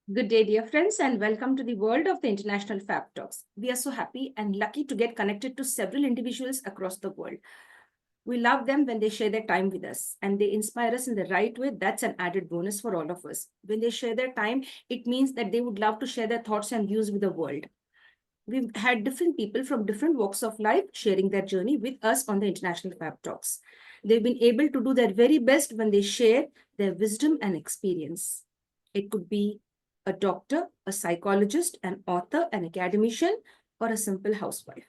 Good day, dear friends, and welcome to the world of the International Fab Talks. We are so happy and lucky to get connected to several individuals across the world. We love them when they share their time with us and they inspire us in the right way. That's an added bonus for all of us. When they share their time, it means that they would love to share their thoughts and views with the world. We've had different people from different walks of life sharing their journey with us on the International Fab Talks. They've been able to do their very best when they share their wisdom and experience. It could be a doctor, a psychologist, an author, an academician, or a simple housewife.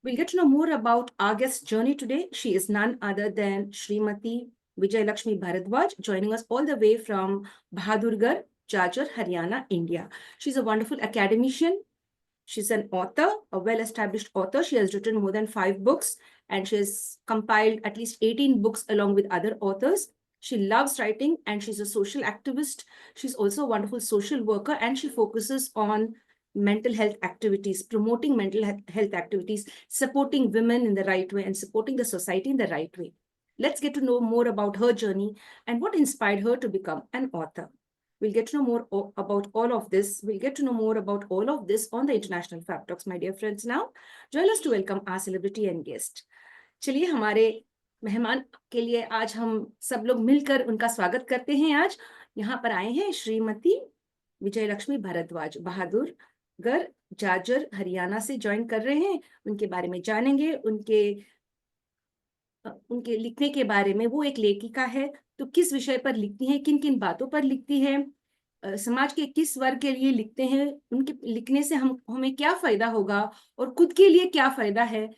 We'll get to know more about our guest's journey today. She is none other than Srimati Vijay Lakshmi Bharadwaj, joining us all the way from Bahadurgarh, Jajur, Haryana, India. She's a wonderful academician. She's an author, a well-established author. She has written more than 5 books and she has compiled at least 18 books along with other authors. She loves writing and she's a social activist. She's also a wonderful social worker and she focuses on mental health activities, promoting mental health activities, supporting women in the right way and supporting the society in the right way. Let's get to know more about her journey and what inspired her to become an author. We'll get to know more about all of this. We'll get to know more about all of this on the International Fab Talks, my dear friends. Now, join us to welcome our celebrity and guest. चलिए हमारे मेहमान के लिए आज हम सब लोग मिलकर उनका स्वागत करते हैं। आज यहाँ पर आए हैं श्रीमती विजय लक्ष्मी भारद्वाज, बहादुरगढ़, जाजर, हरियाणा से ज्वाइन कर रहे हैं। उनके बारे में जानेंगे, उनके लिखने के बारे में। वो एक लेखिका है, तो किस विषय पर लिखती हैं, किन किन बातों पर लिखती हैं, समाज के किस वर्ग के लिए लिखते हैं, उनके लिखने से हमें क्या फायदा होगा और खुद के लिए क्या फायदा है।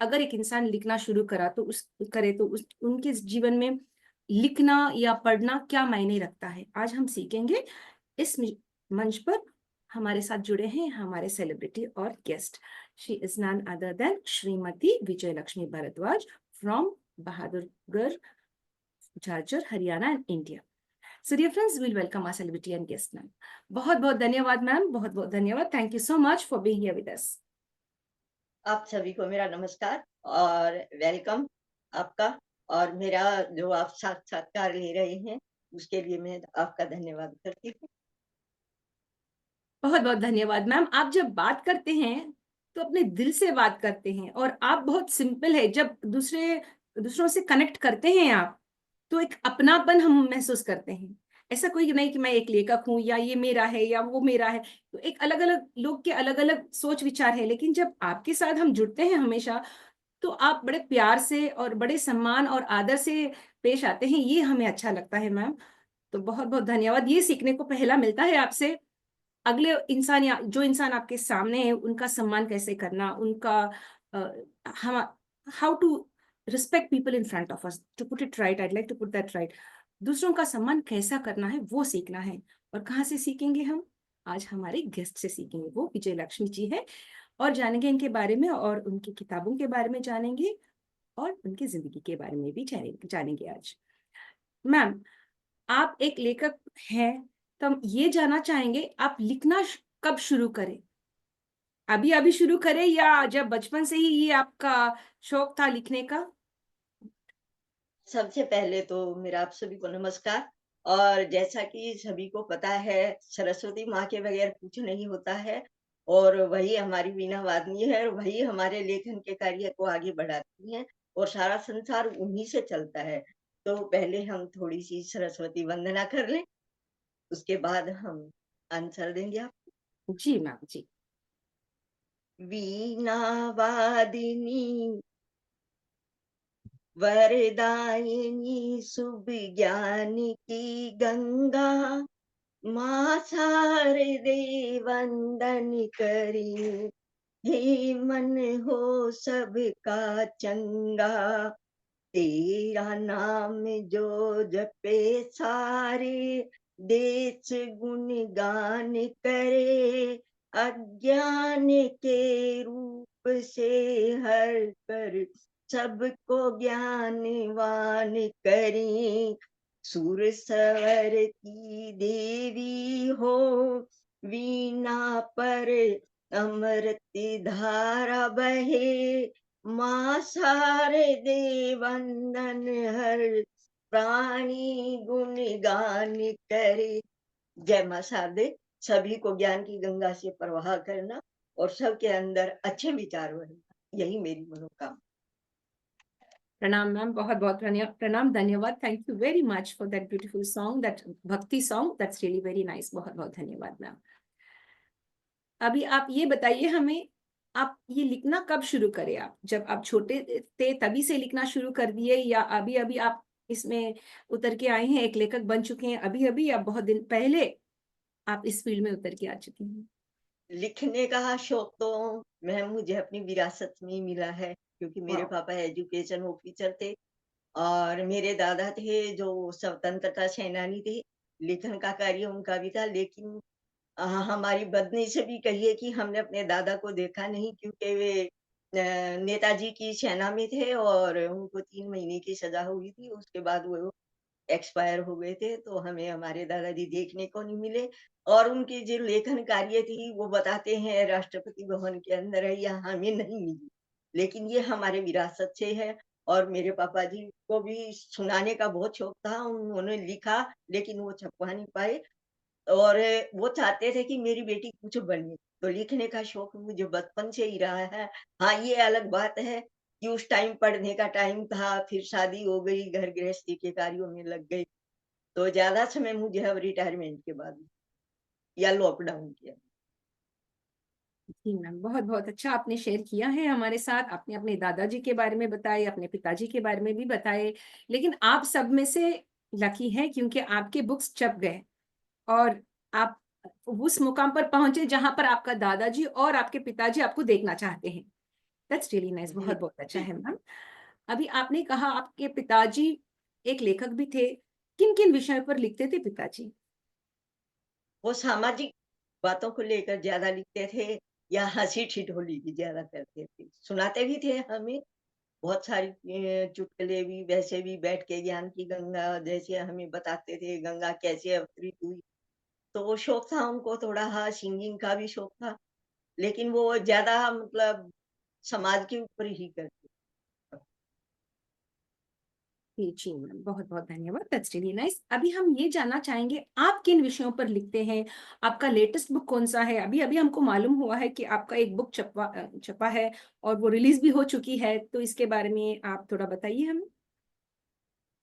अगर एक इंसान लिखना शुरू करे तो उनके जीवन में लिखना या पढ़ना क्या मायने रखता है, आज हम सीखेंगे। इस मंच पर हमारे साथ जुड़े हैं हमारे सेलिब्रिटी और guest. She is none other than Shrimati Vijay Lakshmi Bhardwaj from Bahadurgarh, Jharkhand, Haryana and India. So dear friends, we'll welcome our celebrity and guest ma'am. बहुत बहुत धन्यवाद मैम, बहुत बहुत धन्यवाद. Thank you so much for being here with us. आप सभी को मेरा नमस्कार और वेलकम आपका। और मेरा जो आप साक्षात्कार ले रहे हैं उसके लिए मैं आपका धन्यवाद करती हूँ। बहुत बहुत धन्यवाद मैम। आप जब बात करते हैं तो अपने दिल से बात करते हैं और आप बहुत सिंपल है। जब दूसरों से कनेक्ट करते हैं आप, तो एक अपनापन हम महसूस करते हैं। ऐसा कोई नहीं कि मैं एक लेखक हूं या ये मेरा है या वो मेरा है। तो एक अलग अलग लोग के अलग अलग सोच विचार है, लेकिन जब आपके साथ हम जुड़ते हैं हमेशा, तो आप बड़े प्यार से और बड़े सम्मान और आदर से पेश आते हैं। ये हमें अच्छा लगता है मैम। तो बहुत बहुत धन्यवाद। ये सीखने को पहला मिलता है आपसे। अगले इंसान या जो इंसान आपके सामने है उनका सम्मान कैसे करना, उनका हम how to respect people in front of us, to put it right, I like to put that right. दूसरों का सम्मान कैसा करना है वो सीखना है। और कहाँ से सीखेंगे हम? आज हमारे गेस्ट से सीखेंगे। वो विजय लक्ष्मी जी है और जानेंगे इनके बारे में और उनकी किताबों के बारे में जानेंगे और उनकी जिंदगी के बारे में भी जानेंगे आज। मैम, आप एक लेखक हैं, तो हम ये जानना चाहेंगे आप लिखना कब शुरू करें? अभी अभी शुरू करें या जब बचपन से ही ये आपका शौक था लिखने का? सबसे पहले तो मेरा आप सभी को नमस्कार। और जैसा कि सभी को पता है, सरस्वती माँ के बगैर कुछ नहीं होता है और वही हमारी वीणा वादनी है और वही हमारे लेखन के कार्य को आगे बढ़ाती हैं और सारा संसार उन्हीं से चलता है। तो पहले हम थोड़ी सी सरस्वती वंदना कर लें, उसके बाद हम आंसर देंगे। जी मैम, जी। वीणा वादिनी वरदायिनी सुविज्ञान की गंगा, माँ शारदे वंदन करी, हे मन हो सबका चंगा। तेरा नाम जो जपे सारे देश गुणगान करे, अज्ञान के रूप से हर कर सबको ज्ञानवान करी। सुर सवर की देवी हो वीणा पर अमृत धारा बहे, माँ शारदे वंदन हर प्राणी गुणगान करे। जय माँ शारदे, सभी को ज्ञान की गंगा से प्रवाह करना और सबके अंदर अच्छे विचार भरना, यही मेरी मनोकामना। Pranam ma'am, बहुत बहुत pranam, धन्यवाद. Thank you very much for that beautiful song, that bhakti song. That's really very nice. बहुत बहुत धन्यवाद मैम. अभी आप ये बताइए हमें, आप ये लिखना कब शुरू करे? आप जब आप छोटे थे तभी से लिखना शुरू कर दिए, या अभी अभी आप इसमें उतर के आए हैं, एक लेखक बन चुके हैं अभी अभी, या बहुत दिन पहले आप इस फील्ड में उतर के आ चुके हैं? लिखने का शौक तो मुझे अपनी विरासत में ही मिला है, क्योंकि मेरे वाह, पापा एजुकेशन ऑफिसर थे और मेरे दादा थे जो स्वतंत्रता सेनानी थे। लेखन का कार्य उनका भी था, लेकिन हमारी बदनसीबी कहिए कि हमने अपने दादा को देखा नहीं, क्योंकि वे नेताजी की सेना में थे और उनको 3 महीने की सज़ा हुई थी। उसके बाद वो एक्सपायर हो गए थे, तो हमें हमारे दादाजी देखने को नहीं मिले और उनकी जो लेखन कार्य थी, वो बताते हैं राष्ट्रपति भवन के अंदर है, यहाँ हमें नहीं मिली। लेकिन ये हमारे विरासत से है और मेरे पापा जी को भी सुनाने का बहुत शौक था। उन्होंने लिखा, लेकिन वो छपवा नहीं पाए और वो चाहते थे कि मेरी बेटी कुछ बने। तो लिखने का शौक मुझे बचपन से ही रहा है। हाँ, ये अलग बात है कि उस टाइम पढ़ने का टाइम था, फिर शादी हो गई, घर गृहस्थी के कार्यों में लग गई। तो ज़्यादा समय मुझे अब रिटायरमेंट के बाद या लॉकडाउन के। जी मैम, बहुत बहुत अच्छा आपने शेयर किया है हमारे साथ. आपने अपने दादाजी के बारे में बताए, अपने पिताजी के बारे में भी बताए, लेकिन आप सब में से लकी हैं क्योंकि आपके बुक्स छप गए और आप उस मुकाम पर पहुंचे जहां पर आपका दादाजी और आपके पिताजी आपको देखना चाहते हैं. That's really nice. जी, बहुत बहुत अच्छा जी। है मैम. अभी आपने कहा आपके पिताजी एक लेखक भी थे. किन किन विषयों पर लिखते थे पिताजी? वो सामाजिक बातों को लेकर ज़्यादा लिखते थे या हँसी-ठिठोली भी ज़्यादा करते थे। सुनाते भी थे हमें बहुत सारी चुटकुले भी, वैसे भी बैठ के ज्ञान की गंगा जैसे हमें बताते थे, गंगा कैसे अवतरित हुई। तो वो शौक था उनको थोड़ा, हाँ, सिंगिंग का भी शौक था, लेकिन वो ज़्यादा मतलब समाज के ऊपर ही करते। जी मैम, बहुत बहुत धन्यवाद. That's really nice. अभी हम ये जानना चाहेंगे आप किन विषयों पर लिखते हैं. आपका लेटेस्ट बुक कौन सा है? अभी अभी हमको मालूम हुआ है कि आपका एक बुक छपा है और वो रिलीज भी हो चुकी है, तो इसके बारे में आप थोड़ा बताइए हमें.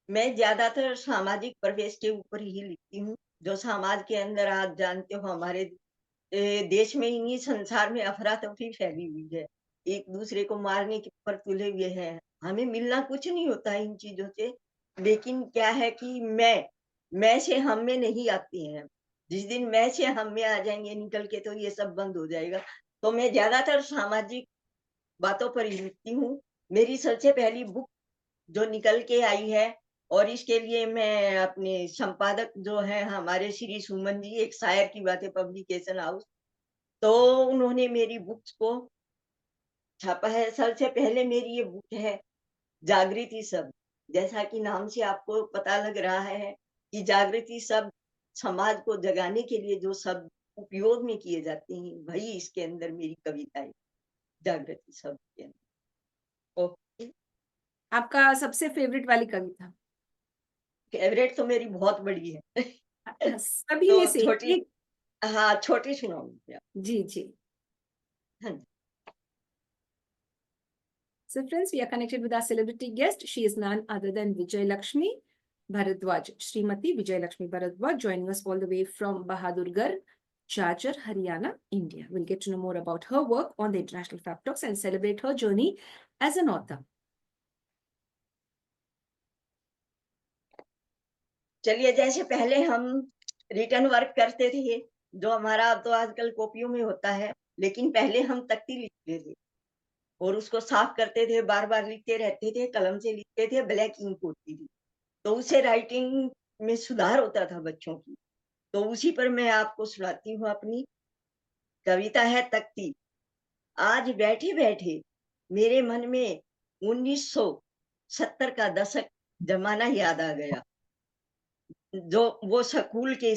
मैं ज़्यादातर सामाजिक परिवेश के ऊपर ही लिखती हूँ, जो समाज के अंदर आप जानते हो हमारे देश में ही नहीं संसार में अफरा-तफरी फैली हुई है। एक-दूसरे को मारने के ऊपर तुले हुए हैं। हमें मिलना कुछ नहीं होता है इन चीज़ों से, लेकिन क्या है कि मैं से हम में नहीं आती हैं। जिस दिन मैं से हम में आ जाएँगे निकल के, तो ये सब बंद हो जाएगा। तो मैं ज़्यादातर सामाजिक बातों पर ही लिखती हूँ। मेरी सबसे पहली बुक जो निकल के आई है और इसके लिए मैं अपने संपादक जो हैं हमारे श्री सुमन जी, एक शायर की बातें पब्लिकेशन हाउस, तो उन्होंने मेरी बुक्स को छापा है। सबसे पहले मेरी ये बुक है जागृति शब्द। जैसा कि नाम से आपको पता लग रहा है कि जागृति शब्द समाज को जगाने के लिए जो शब्द उपयोग में किए जाते हैं, वही इसके अंदर मेरी कविता है, जागृति शब्द के अंदर। ओके। आपका सबसे फेवरेट वाली कविता? फेवरेट तो मेरी बहुत बड़ी है। सभी में तो से छोटी, एक. हाँ, छोटी सुनाऊँगी आप। जी जी. हाँ जी। So friends, we are connected with our celebrity guest. She is none other than Vijay Lakshmi Bharadwaj, Srimati Vijay Lakshmi Bharadwaj, joining us all the way from Bahadurgarh, Jhajjar, Haryana, India. We'll get to know more about her work on the International Fab Talks and celebrate her journey as an author. चलिए, जैसे पहले हम written work करते थे, जो हमारा अब तो आजकल कॉपियों में होता है, लेकिन पहले हम तख्ती लिखते थे और उसको साफ करते थे, बार-बार लिखते रहते थे, कलम से लिखते थे, ब्लैक इंक होती थी। तो उससे राइटिंग में सुधार होता था बच्चों की। तो उसी पर मैं आपको सुनाती हूँ अपनी कविता है तख्ती। आज बैठे-बैठे मेरे मन में 1970 का दशक ज़माना याद आ गया। जो वो स्कूल के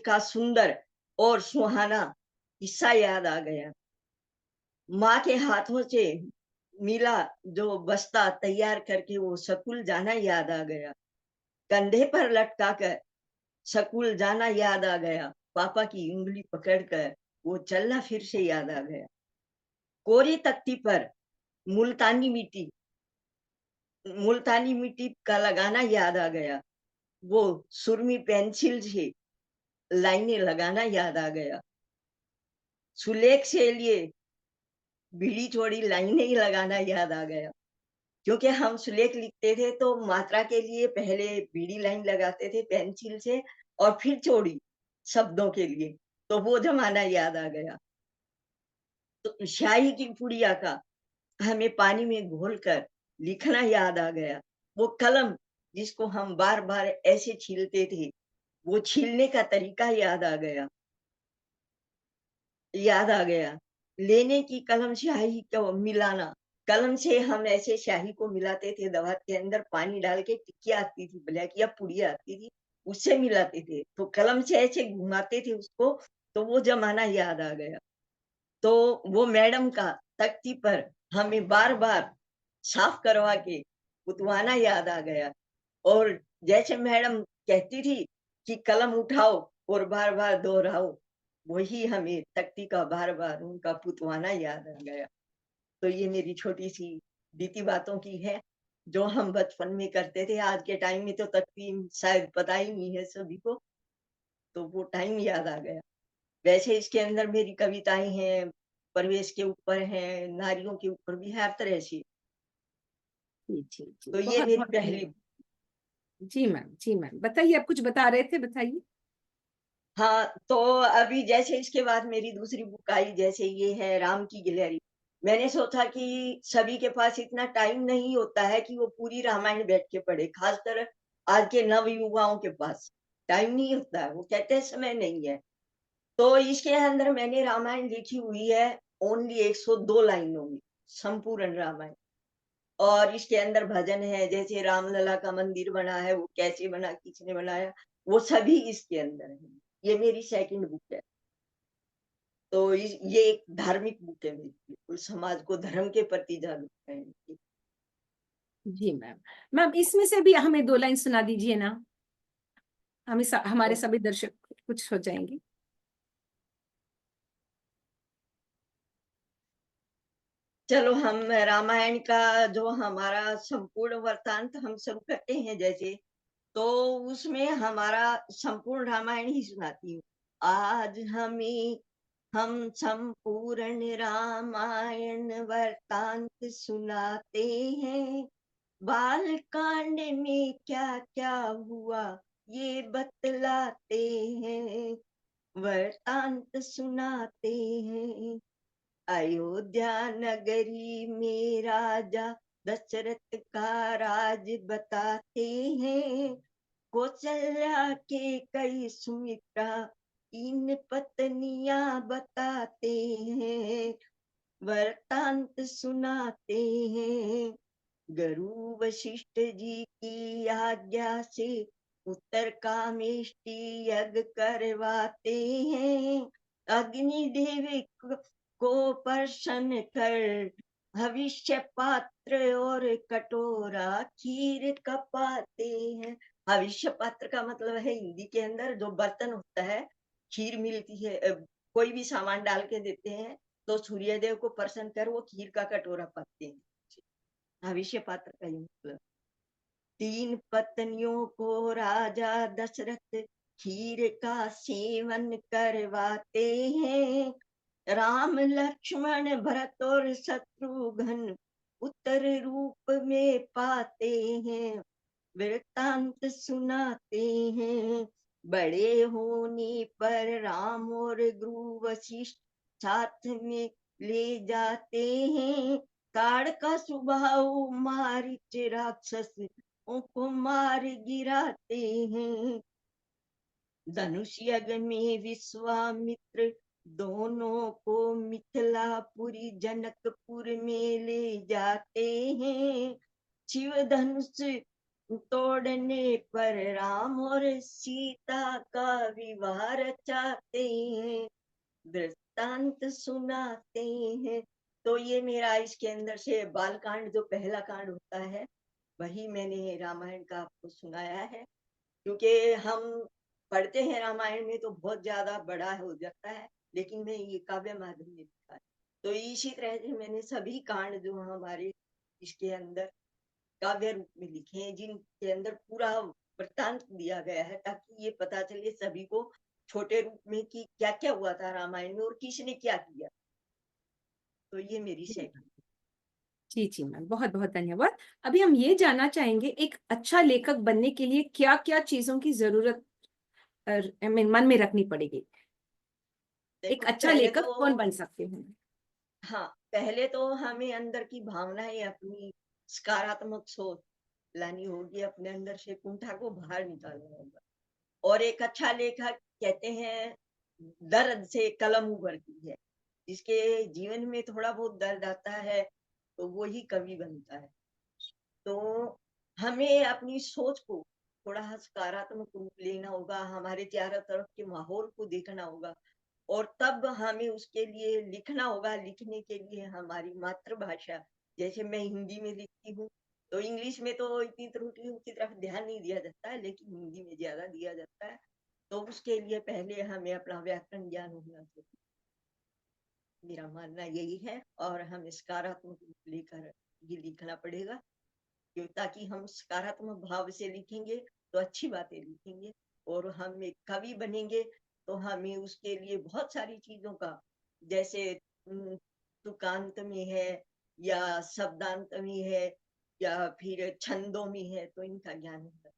का सुंदर और सुहाना किस्सा याद आ गया। माँ के हाथों से मिला जो बस्ता तैयार करके वो स्कूल जाना याद आ गया। कंधे पर लटका कर स्कूल जाना याद आ गया, पापा की उंगली पकड़कर वो चलना फिर से याद आ गया। कोरी तख्ती पर मुल्तानी मिट्टी मुल्तानी मिट्टी का लगाना याद आ गया। वो सुरमी पेंसिल से लाइनें लगाना याद आ गया। सुलेख से लिए बीड़ी चौड़ी लाइनें ही लगाना याद आ गया। क्योंकि हम सुलेख लिखते थे तो मात्रा के लिए पहले बीड़ी लाइन लगाते थे पेंसिल से और फिर चौड़ी शब्दों के लिए, तो वो ज़माना याद आ गया। तो स्याही की पुड़िया का हमें पानी में घोलकर लिखना याद आ गया। वो कलम जिसको हम बार-बार ऐसे छीलते थे, वो छीलने का तरीका याद आ गया। लेने की कलम स्याही को मिलाना, कलम से हम ऐसे स्याही को मिलाते थे दवात के अंदर पानी डाल के टिकिया आती थी, ब्लैक या पुड़िया आती थी, उससे मिलाते थे। तो कलम से ऐसे घुमाते थे उसको, तो वो ज़माना याद आ गया। तो वो मैडम का तख्ती पर हमें बार-बार साफ करवा के पुतवाना याद आ गया। और जैसे मैडम कहती थी कि कलम उठाओ और बार-बार दोहराओ, वही हमें तख्ती का बार-बार उनका पुतवाना याद आ गया। तो ये मेरी छोटी-सी बीती बातों की है, जो हम बचपन में करते थे। आज के टाइम में तो तख्ती शायद पता ही नहीं है सभी को, तो वो टाइम याद आ गया। वैसे इसके अंदर मेरी कविताएँ हैं, परिवेश के ऊपर हैं, नारियों के ऊपर भी हर तरह से। जी, जी, जी। तो ये बहुत, मेरी बहुत पहली। धन्यवाद। जी मैम, जी मैम। बताइए, आप कुछ बता रहे थे, बताइए। हाँ, तो अभी जैसे इसके बाद मेरी दूसरी बुक आई, जैसे ये है राम की गिलहरी। मैंने सोचा कि सभी के पास इतना टाइम नहीं होता है कि वो पूरी रामायण बैठ के पढ़े, खासकर आज के नवयुवाओं के पास टाइम नहीं होता है, वो कहते हैं समय नहीं है। तो इसके अंदर मैंने रामायण लिखी हुई है ओनली 102 लाइनों में, संपूर्ण रामायण। और इसके अंदर भजन है, जैसे रामलला का मंदिर बना है, वो कैसे बना, किसने बनाया, वो सभी इसके अंदर है। ये मेरी सेकंड बुक है। तो ये एक धार्मिक बुक है मेरी, बिल्कुल समाज को धर्म के प्रति जागरूक करने की। जी मैम। मैम, इसमें से भी हमें 2 लाइन सुना दीजिए ना। हमारे तो सभी दर्शक कुछ हो जाएंगे। चलो हम रामायण का जो हमारा संपूर्ण वृत्तांत हम शुरू करते हैं जैसे, तो उसमें हमारा संपूर्ण रामायण ही सुनाती हूँ। आज हम संपूर्ण रामायण वृत्तांत सुनाते हैं। बाल कांड में क्या क्या हुआ ये बतलाते हैं, वृत्तांत सुनाते हैं। अयोध्या नगरी में राजा दशरथ का राज बताते हैं। कौशल्या के कई सुमित्रा 3 पत्नियां बताते हैं, वृत्तांत सुनाते हैं। गुरु वशिष्ठ जी की आज्ञा से उत्तरकामेष्टि यज्ञ करवाते हैं। अग्निदेव को प्रसन्न कर भविष्य पात्र और कटोरा खीर कपाते हैं। भविष्य पात्र का मतलब है हिंदी के अंदर जो बर्तन होता है, खीर मिलती है, कोई भी सामान डाल के देते हैं, तो सूर्यदेव को प्रसन्न कर वो खीर का कटोरा पाते हैं। भविष्य पात्र का ही मतलब। 3 पत्नियों को राजा दशरथ खीर का सेवन करवाते हैं। राम लक्ष्मण भरत और शत्रुघ्न उत्तर रूप में पाते हैं, वृत्तांत सुनाते हैं। बड़े होने पर राम और गुरु वशिष्ठ साथ में ले जाते हैं। ताड़ का स्वभाव मारीच राक्षस को मार गिराते हैं। धनुष यज्ञ में विश्वामित्र दोनों को मिथिलापुरी जनकपुर में ले जाते हैं। शिव धनुष तोड़ने पर राम और सीता का विवाह रचाते हैं, वृत्तांत सुनाते हैं। तो ये मेरा इसके अंदर से बालकांड जो पहला कांड होता है, वही मैंने रामायण का आपको सुनाया है। क्योंकि हम पढ़ते हैं रामायण में तो बहुत ज्यादा बड़ा हो जाता है, लेकिन मैं ये काव्य माध्यम में लिखा है। तो इसी तरह से मैंने सभी कांड जो हमारे इसके अंदर काव्य रूप में लिखे हैं, जिनके अंदर पूरा वृत्तांत दिया गया है, ताकि ये पता चले सभी को छोटे रूप में कि क्या क्या हुआ था रामायण में और किसने क्या किया। तो ये मेरी शैली। जी जी मैम, बहुत बहुत धन्यवाद। अभी हम ये जानना चाहेंगे, एक अच्छा लेखक बनने के लिए क्या क्या चीजों की जरूरत मन में रखनी पड़ेगी? एक देखो अच्छा पहले लेखक तो कौन बन सकते हैं? हाँ, पहले तो हमें अंदर की भावनाएं अपनी सकारात्मक सोच लानी होगी, अपने अंदर से कुंठा को बाहर निकालना होगा। और एक अच्छा लेखक कहते हैं दर्द से कलम उभरती है। जिसके जीवन में थोड़ा बहुत दर्द आता है तो वो ही कवि बनता है। तो हमें अपनी सोच को थोड़ा सकारात्मक रूप लेना होगा, हमारे चारों तरफ के माहौल को देखना होगा और तब हमें उसके लिए लिखना होगा। लिखने के लिए हमारी मातृभाषा, जैसे मैं हिंदी में लिखती हूँ, तो इंग्लिश में तो इतनी त्रुटियों की तरफ ध्यान नहीं दिया जाता है, लेकिन हिंदी में ज्यादा दिया जाता है। तो उसके लिए पहले हमें अपना व्याकरण ज्ञान होना चाहिए, मेरा मानना यही है। और हम सकारात्मक रूप लेकर ये लिखना पड़ेगा, क्यों ताकि हम सकारात्मक भाव से लिखेंगे तो अच्छी बातें लिखेंगे। और हम एक कवि बनेंगे तो हमें उसके लिए बहुत सारी चीजों का, जैसे तुकांत में है या शब्दांत में है या फिर छंदों में है, तो इनका ज्ञान होगा।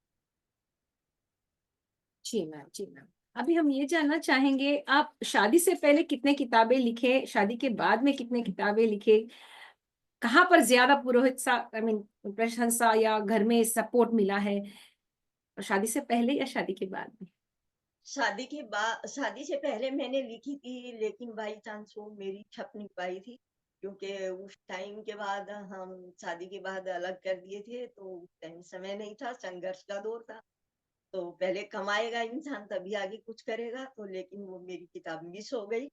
जी मैम, जी मैम। अभी हम ये जानना चाहेंगे, आप शादी से पहले कितने किताबें लिखे, शादी के बाद में कितने किताबें लिखे, कहाँ पर ज्यादा पुरोहित सा प्रशंसा या घर में सपोर्ट मिला है, शादी से पहले या शादी के बाद में? शादी से पहले मैंने लिखी थी, लेकिन बाई चांस वो मेरी छप नहीं पाई थी, क्योंकि उस टाइम के बाद हम शादी के बाद अलग कर दिए थे, तो उस टाइम समय नहीं था, संघर्ष का दौर था। तो पहले कमाएगा इंसान तभी आगे कुछ करेगा, तो लेकिन वो मेरी किताब मिस हो गई।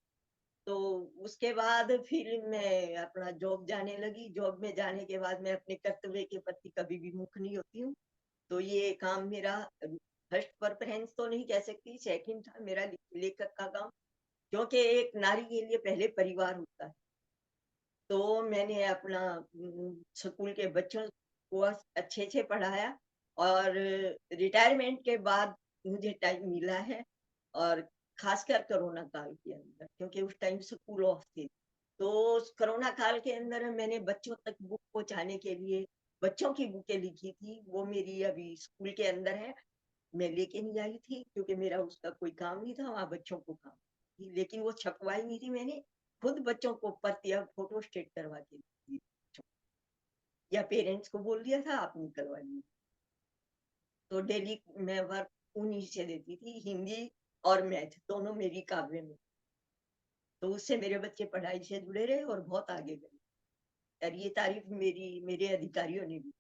तो उसके बाद फिर मैं अपना जॉब जाने लगी। जॉब में जाने के बाद मैं अपने कर्तव्य के प्रति कभी भी मुख नहीं होती हूँ। तो ये काम मेरा फर्स्ट प्रेफरेंस तो नहीं कह सकती, सेकंड था मेरा लेखक का काम, क्योंकि एक नारी के लिए पहले परिवार होता है। तो मैंने अपना स्कूल के बच्चों को अच्छे से पढ़ाया और रिटायरमेंट के बाद मुझे टाइम मिला है। और खासकर कोरोना काल के अंदर, क्योंकि उस टाइम स्कूल ऑफ थे, तो उस कोरोना काल के अंदर मैंने बच्चों तक बुक पहुंचाने के लिए बच्चों की बुकें लिखी थी। वो मेरी अभी स्कूल के अंदर है, मैं लेके नहीं आई थी, क्योंकि मेरा उसका कोई काम नहीं था, वहाँ बच्चों को काम थी। लेकिन वो छपवाई नहीं थी, मैंने खुद बच्चों को प्रति फोटो स्टेट करवा के दी, या पेरेंट्स को बोल दिया था आप निकलवा लीजिए। तो डेली मैं वर्क उन्हीं से देती थी, हिंदी और मैथ दोनों मेरी काव्य में। तो उससे मेरे बच्चे पढ़ाई से जुड़े रहे और बहुत आगे गए। और ये तारीफ मेरे अधिकारियों ने भी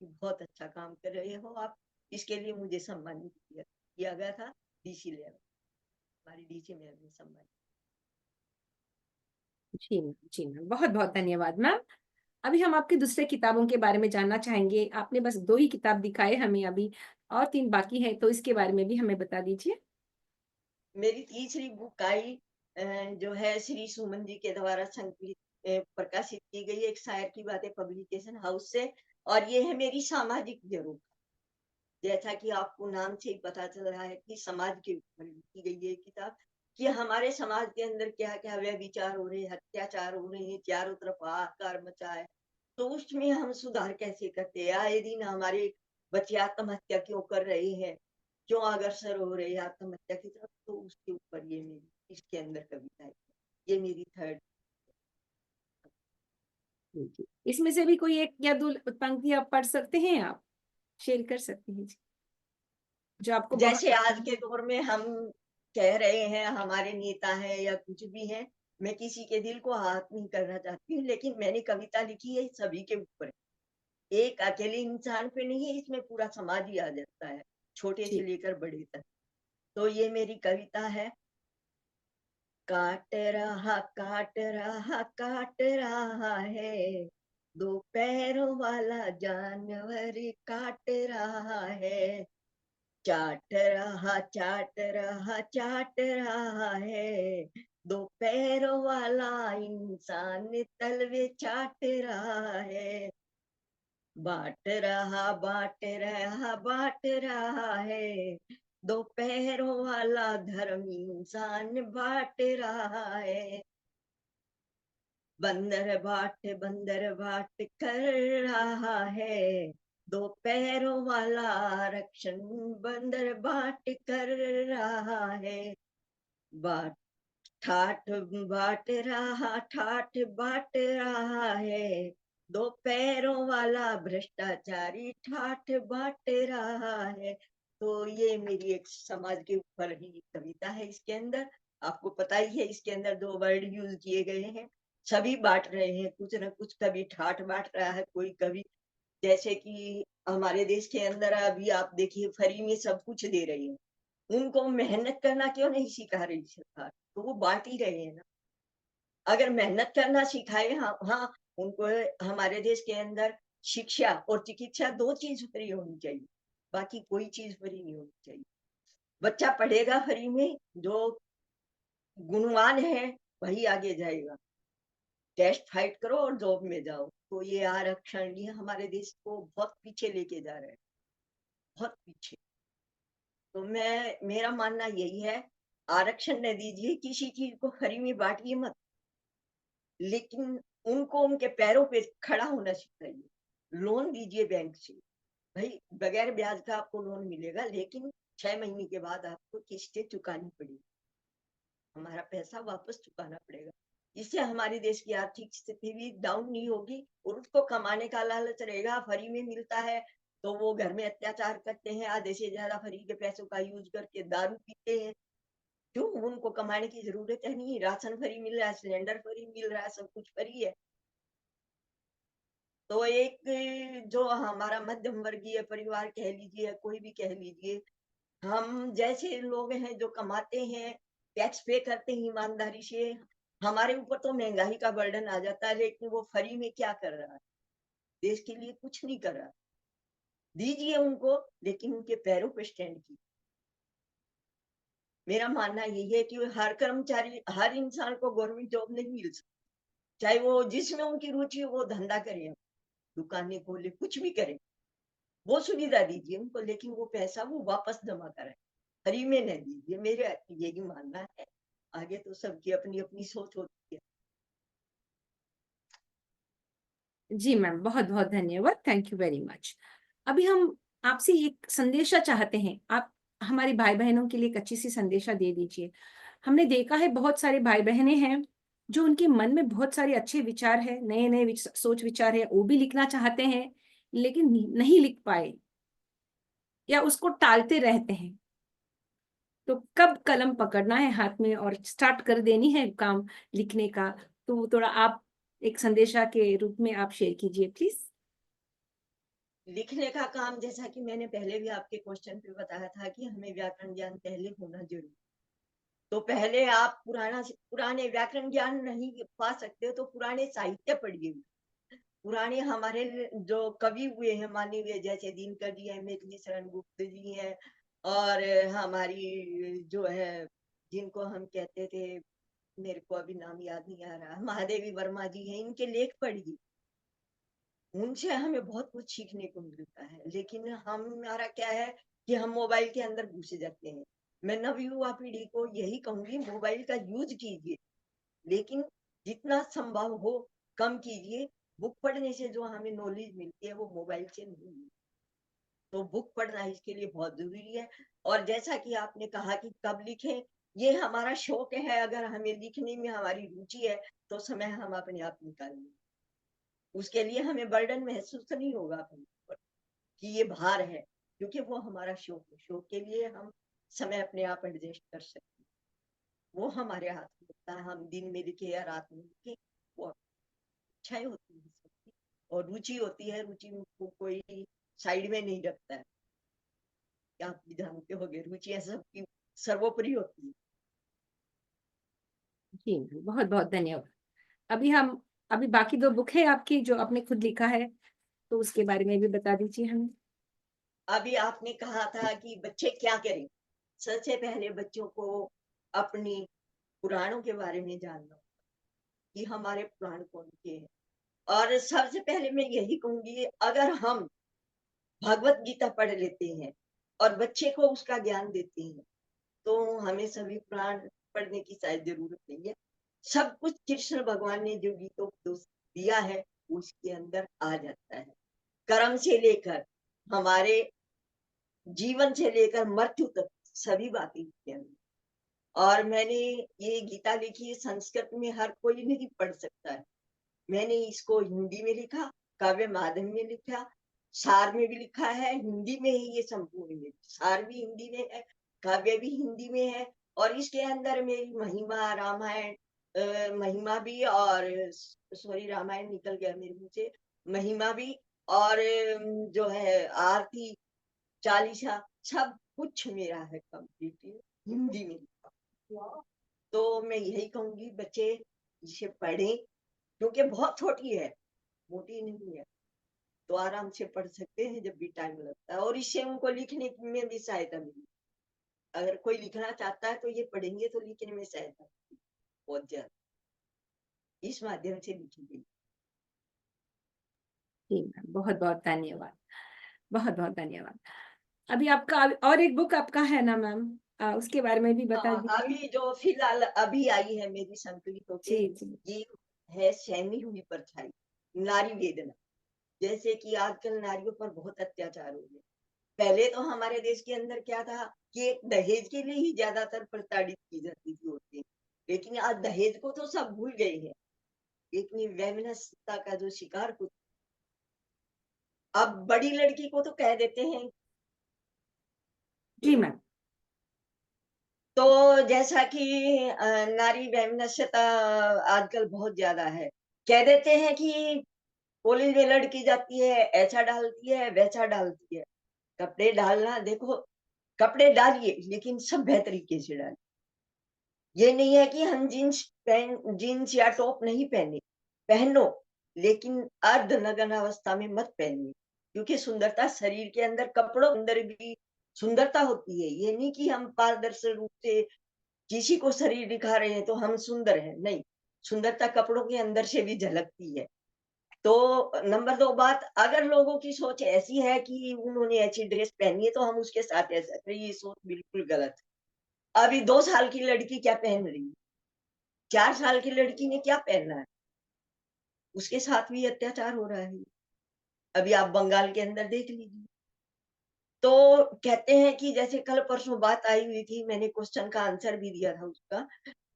कि बहुत अच्छा काम कर रहे हो आप। इसके लिए मुझे सम्मानित किया गया था डीसी लेवल, हमारी डीसी मैम ने सम्मानित। जी मैम, जी मैम, बहुत बहुत धन्यवाद मैम। अभी हम आपकी दूसरे किताबों के बारे में जानना चाहेंगे। आपने बस 2 ही किताब दिखाए हमें अभी, और 3 बाकी है, तो इसके बारे में भी हमें बता दीजिए। मेरी तीसरी बुक आई जो है श्री सुमन जी के द्वारा संकलित प्रकाशित की गई एक शायर की बातें पब्लिकेशन हाउस से। और ये है मेरी सामाजिक जरूरत, जैसा कि आपको नाम से ही पता चल रहा है कि समाज के ऊपर लिखी गई है किताब, कि हमारे समाज के अंदर क्या क्या व्यभिचार हो रहे हैं, अत्याचार हो रहे हैं, चारों तरफ हाहाकार मचा है। तो उसमें हम सुधार कैसे करते हैं? आए दिन हमारे बच्चे आत्महत्या क्यों कर रहे हैं, क्यों अग्रसर हो रहे हैं आत्महत्या की तरफ, तो उसके ऊपर ये मेरी इसके अंदर कविता है। ये मेरी थर्ड। जी, जी। इसमें से भी कोई एक या 2 पंक्ति आप पढ़ सकते हैं, आप शेयर कर सकते हैं जी, जो आपको बहुत जैसे आज पसंद के दौर में हम कह रहे हैं, हमारे नेता हैं या कुछ भी हैं, मैं किसी के दिल को आहत नहीं करना चाहती हूँ, लेकिन मैंने कविता लिखी है सभी के ऊपर। एक अकेले इंसान पे नहीं है, इसमें पूरा समाज ही आ जाता है, छोटे से जी। लेकर बड़े तक। तो ये मेरी कविता है। काट रहा है, दो पैरों वाला जानवर काट रहा है, चाट रहा है, दो पैरों वाला इंसान तलवे चाट रहा है, बांट रहा है, दो पैरों वाला धर्म इंसान बांट रहा है, बंदर बाट कर रहा है, दो पैरों वाला आरक्षण बंदर बाट कर रहा है, बाट ठाठ बाट रहा है, दो पैरों वाला भ्रष्टाचारी ठाठ बाट रहा है। तो ये मेरी एक समाज के ऊपर ही कविता है। इसके अंदर आपको पता ही है, इसके अंदर दो वर्ड यूज किए गए हैं। सभी बांट रहे हैं कुछ न कुछ, कभी ठाठ बांट रहा है कोई, कभी जैसे कि हमारे देश के अंदर अभी आप देखिए फ्री में सब कुछ दे रही है। उनको मेहनत करना क्यों नहीं सिखा रही सरकार? तो वो बांट ही रहे हैं ना। अगर मेहनत करना सिखाए, हाँ, उनको हमारे देश के अंदर शिक्षा और चिकित्सा दो चीज फ्री होनी चाहिए, बाकी कोई चीज फ्री नहीं होनी चाहिए। बच्चा पढ़ेगा फ्री में, जो गुणवान है वही आगे जाएगा। टेस्ट फाइट करो और जॉब में जाओ। तो ये आरक्षण ये हमारे देश को बहुत पीछे लेके जा रहे हैं, बहुत पीछे। तो मेरा मानना यही है, आरक्षण न दीजिए, किसी चीज को फ्री में बांटिए मत, लेकिन उनको उनके पैरों पे खड़ा होना सिखाइए। लोन दीजिए बैंक से, भाई बगैर ब्याज का आपको लोन मिलेगा, लेकिन 6 महीने के बाद आपको किस्तें चुकानी पड़ेगी, हमारा पैसा वापस चुकाना पड़ेगा। इससे हमारे देश की आर्थिक स्थिति भी डाउन नहीं होगी, और उसको कमाने का लालच रहेगा। फ्री में मिलता है तो वो घर में अत्याचार करते हैं, आधे से ज्यादा फ्री के पैसों का यूज करके दारू पीते हैं। क्यों? उनको कमाने की जरूरत है नहीं, राशन फ्री मिल रहा है, सिलेंडर फ्री मिल रहा है, सब कुछ फ्री है। तो एक जो हमारा मध्यम वर्गीय परिवार कह लीजिए, कोई भी कह लीजिए, हम जैसे लोग हैं जो कमाते हैं, टैक्स पे करते हैं ईमानदारी से, हमारे ऊपर तो महंगाई का बर्डन आ जाता है, लेकिन वो फ्री में क्या कर रहा है? देश के लिए कुछ नहीं कर रहा। दीजिए उनको, लेकिन उनके पैरों पे स्टैंड कीजिए। मेरा मानना यही है कि हर कर्मचारी, हर इंसान को गवर्नमेंट जॉब नहीं मिल सकती, चाहे वो जिसमें उनकी रुचि हो वो धंधा करे, दुकानें खोले, कुछ भी करे, वो सुविधा दीजिए उनको, लेकिन वो पैसा वो वापस जमा कराए, फ्री में न दीजिए। मेरा यही मानना है। आगे तो सबकी अपनी अपनी सोच होती है। जी मैम, बहुत बहुत धन्यवाद, थैंक यू वेरी मच। अभी हम आपसे एक संदेशा चाहते हैं, आप हमारे भाई बहनों के लिए एक अच्छी सी संदेशा दे दीजिए। हमने देखा है बहुत सारे भाई बहनें हैं जो उनके मन में बहुत सारे अच्छे विचार है, नए नए सोच विचार है, वो भी लिखना चाहते हैं लेकिन नहीं लिख पाए या उसको टालते रहते हैं। तो कब कलम पकड़ना है हाथ में और स्टार्ट कर देनी है काम लिखने का, तो थोड़ा आप एक संदेशा के रूप में आप शेयर कीजिए प्लीज। लिखने का काम, जैसा कि मैंने पहले भी आपके क्वेश्चन पे बताया था कि हमें व्याकरण ज्ञान पहले होना जरूरी। तो पहले आप पुराने व्याकरण ज्ञान नहीं पा सकते तो पुराने साहित्य पढ़िए। पुराने हमारे जो कवि हुए हैं माने हुए, जैसे दिनकर जी है, मेघली शरण गुप्त जी है, और हमारी जो है, जिनको हम कहते थे, मेरे को अभी नाम याद नहीं आ रहा, महादेवी वर्मा जी हैं, इनके लेख पढ़िए। उनसे हमें बहुत कुछ सीखने को मिलता है। लेकिन हमारा क्या है कि हम मोबाइल के अंदर घुस जाते हैं। मैं नव युवा पीढ़ी को यही कहूंगी, मोबाइल का यूज कीजिए, लेकिन जितना संभव हो कम कीजिए। बुक पढ़ने से जो हमें नॉलेज मिलती है वो मोबाइल से नहीं मिलती। तो बुक पढ़ना इसके लिए बहुत जरूरी है। और जैसा कि आपने कहा कि कब लिखें, ये हमारा शौक है। अगर हमें लिखने में हमारी रुचि है तो समय हम अपने आप निकालेंगे। उसके लिए हमें बर्डन महसूस नहीं होगा अपने ऊपर कि ये भार है, क्योंकि वो हमारा शौक है। शौक के लिए हम समय अपने आप एडजस्ट कर सकते हैं। वो हमारे हाथ में होता है, हम दिन में लिखे या रात में लिखे, वो इच्छाएं होती है सबकी, और रुचि होती है। रुचि को कोई साइड में नहीं रखता है। आप भी जानते होंगे, रुचियां सबकी सर्वोपरि होती है। जी बहुत बहुत धन्यवाद। अभी बाकी दो बुक है आपकी जो आपने खुद लिखा है, तो उसके बारे में भी बता दीजिए हमें। अभी आपने कहा था कि बच्चे क्या करें? सबसे पहले बच्चों को अपनी पुराणों के बारे में जानना कि हमारे पुराण कौन के हैं। और सबसे पहले मैं यही कहूँगी, अगर हम भगवत गीता पढ़ लेते हैं और बच्चे को उसका ज्ञान देते हैं, तो हमें सभी पुराण पढ़ने की शायद जरूरत नहीं है। सब कुछ कृष्ण भगवान ने जो गीतोपदेश दिया है, उसके अंदर आ जाता है। कर्म से लेकर हमारे जीवन से लेकर मृत्यु तक सभी बातें उसके अंदर। और मैंने ये गीता लिखी है संस्कृत में, हर कोई नहीं पढ़ सकता है। मैंने इसको हिंदी में लिखा, काव्य माध्यम में लिखा, सार में भी लिखा है, हिंदी में ही ये संपूर्ण में, सार भी हिंदी में है, काव्य भी हिंदी में है। और इसके अंदर मेरी महिमा रामायण, महिमा भी, और सॉरी रामायण निकल गया मेरे मुंह से, महिमा भी, और जो है आरती, चालीसा, सब कुछ मेरा है कंप्लीट हिंदी में। तो मैं यही कहूंगी बच्चे इसे पढ़ें, क्योंकि बहुत छोटी है, मोटी नहीं है, तो आराम से पढ़ सकते हैं जब भी टाइम लगता है। और इससे उनको लिखने में भी सहायता मिली। अगर कोई लिखना चाहता है तो ये पढ़ेंगे तो लिखने में सहायता मिलेगी बहुत ज्यादा, इस माध्यम से लिखी गई। जी मैम, बहुत बहुत धन्यवाद, बहुत बहुत धन्यवाद। अभी आपका और एक बुक आपका है ना मैम, उसके बारे में भी बता हाँ, दीजिए। अभी जो फिलहाल अभी आई है मेरी संकलित होके, जी जी। ये है सहमी हुई परछाई, नारी वेदना। जैसे कि आजकल नारियों पर बहुत अत्याचार हो गए। पहले तो हमारे देश के अंदर क्या था कि एक दहेज के लिए ही ज्यादातर प्रताड़ित की जाती थी औरतें, लेकिन आज दहेज को तो सब भूल गए हैं। लेकिन वैमनस्यता का जो शिकार को, अब बड़ी लड़की को तो कह देते हैं। जी मैम। तो जैसा कि नारी वैमनस्यता आजकल बहुत ज्यादा है। कह देते हैं कि कॉलेज में लड़की जाती है, ऐसा डालती है, वैसा डालती है। कपड़े डालना देखो, कपड़े डालिए लेकिन सभ्य तरीके से डालिए। ये नहीं है कि हम जीन्स या टॉप नहीं पहने, पहनो, लेकिन अर्धनग्न अवस्था में मत पहनिए। क्योंकि सुंदरता शरीर के अंदर, कपड़ों के अंदर भी सुंदरता होती है। ये नहीं कि हम पारदर्शी रूप से किसी को शरीर दिखा रहे हैं तो हम सुंदर हैं, नहीं। सुंदरता कपड़ों के अंदर से भी झलकती है। तो नंबर 2 बात, अगर लोगों की सोच ऐसी है कि उन्होंने ऐसी ड्रेस पहनी है तो हम उसके साथ ऐसा करें, ये सोच बिल्कुल गलत है। अभी 2 साल की लड़की क्या पहन रही है? 4 साल की लड़की ने क्या पहनना है? उसके साथ भी अत्याचार हो रहा है। अभी आप बंगाल के अंदर देख लीजिए। तो कहते हैं कि जैसे कल परसों बात आई हुई थी, मैंने क्वेश्चन का आंसर भी दिया था उसका।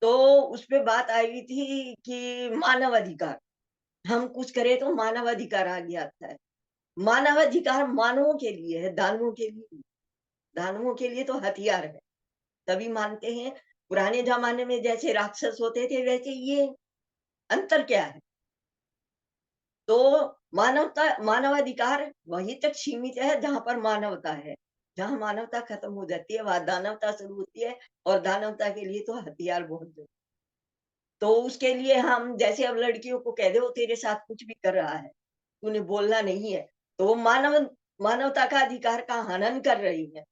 तो उसपे बात आई हुई थी कि मानव अधिकार, हम कुछ करें तो मानव अधिकार आगे आता है। मानव अधिकार मानवों के लिए है, दानवों के लिए नहीं। दानवों के लिए तो हथियार है, तभी मानते हैं। पुराने जमाने में जैसे राक्षस होते थे, वैसे ये अंतर क्या है? तो मानवता, मानवाधिकार वहीं तक सीमित है जहां पर मानवता है। जहां मानवता खत्म हो जाती है वहां दानवता शुरू होती है, और दानवता के लिए तो हथियार बहुत जरूरी। तो उसके लिए हम जैसे अब लड़कियों को कह दे वो तेरे साथ कुछ भी कर रहा है, तूने बोलना नहीं है, तो वो मानवता का अधिकार का हनन कर रही है।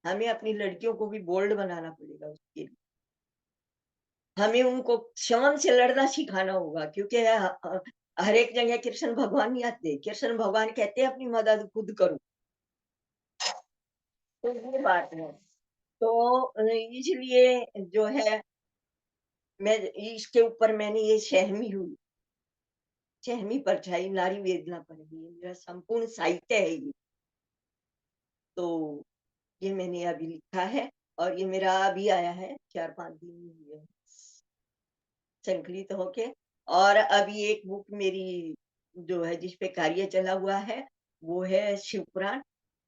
हमें अपनी लड़कियों को भी बोल्ड बनाना पड़ेगा उसके लिए। हमें उनको शर्म से लड़ना सिखाना होगा, क्योंकि हर एक जगह कृष्ण भगवान नहीं आते। कृष्ण भगवान कहते हैं अपनी मदद खुद करो। तो ये बात है। तो इसलिए जो है, मैं इसके ऊपर मैंने ये सहमी परछाई नारी वेदना पर ही मेरा संपूर्ण साहित्य है ये। तो ये मैंने अभी लिखा है, और ये मेरा अभी आया है, 4-5 दिन हुए हैं संकलित होके। और अभी एक बुक मेरी जो है जिस पे कार्य चला हुआ है, वो है शिवपुराण